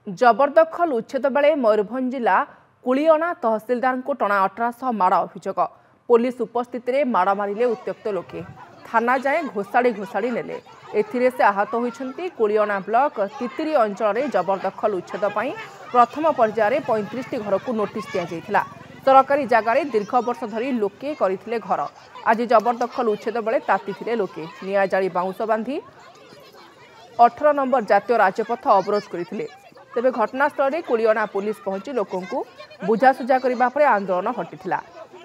जबरदखल उच्छेद बेले मयूरभंज जिला कुलियना तहसिलदार को टणा अटरा माड़ अभियोग पुलिस उपस्थित में माड़ मारे उत्त्यक्त लोके थाना जाए घोषाड़ी घोषाड़ी नेले एथिरे से आहत होइछन्ति कुलियना ब्लॉक तितिरी अंचल जबरदखल उच्छेद पर प्रथम पर्यायर 35 घर को नोटिस दिया सरकारी जगार दीर्घ वर्ष धरी लोके करथिले घर आज जबरदखल उच्छेद बेले ताती लोके निया जाली बाउंश बांधी 18 नंबर जातीय राजपथ अवरोध करथिले तेबे घटनास्थल में कुलियना पुलिस पहुंची लोकों को बुझासुझा करने पर आंदोलन हटिथिला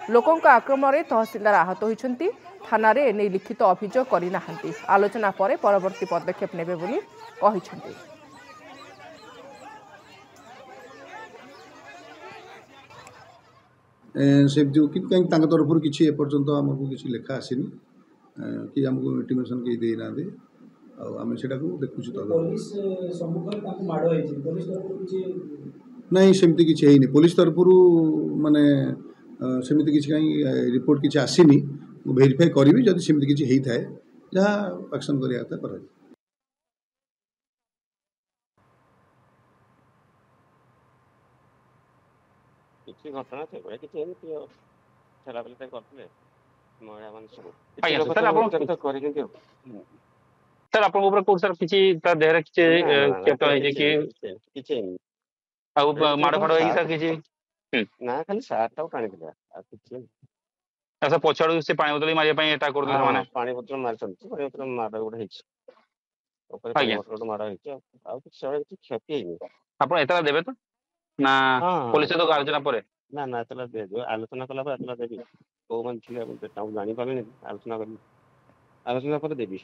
लोकों आक्रमण में तहसिलदार आहत होइछन्ति थाना रे एने लिखित अभियोग करना आलोचना पर परवर्ती पदक्षेप नेबे बोली कहिछन्ति। से जो कि तरफ किसी एपर्यंत आमको किसी लेखा आसनी कि आमको इंटिमेशन कहीं देना आम से नहीं सेमती किसी है पुलिस तरफ माने सेमती किसी कहीं रिपोर्ट किसी आसनी वेरीफाई करी जब सेमती किसी होता है जहाँ एक्शन करा कर କିଛି ଘଟଣା ସେଭଳିଆ କିଛି ଏମିତି ଛେଲା ପେଲା କରିଥିଲେ ମହିଳାମାନେ ସବୁ ସାର୍ ଆପଣ କରିଛନ୍ତି ସାର୍ ଆପଣଙ୍କ ଉପରେ କୋଉଠି ସାର୍ କିଛି ତା ଦେହରେ କିଛି କ୍ଷତ ହେଇଛି କି କିଛି ଆଉ ମାଡ଼ ଫାଡ଼ ହେଇକି ସାର୍ କିଛି ନା ଖାଲି ସାର୍ଟଟାକୁ ଟାଣିଥିଲା ଆଉ କିଛି ସାର୍ ପଛଆଡୁ ସେ ପାଣି ବୋତଲ ମାରିବା ପାଇଁ ଏଟା କରୁଥିଲେ ସେମାନେ ପାଣି ବୋତଲ ମାରିଛନ୍ତି ପାଣି ବୋତଲ ମାଡ଼ ଗୋଟେ ହେଇଛି ଉପରେ ପାଣି ବୋତଲ ଗୋଟେ ମାଡ଼ ହେଇଛି ଆଉ କିଛି ସେଭଳିଆ କିଛି କ୍ଷତି ହେଇନି ଆପଣ ଏତଲା ଦେବେ ତ ନା पुलिस तो आलोचना पर ना ना एतला दे दो आलोचना कला पर एतला देबी को मन छिले ताऊ जानि पाबे आलोचना कर आलोचना पर देबी।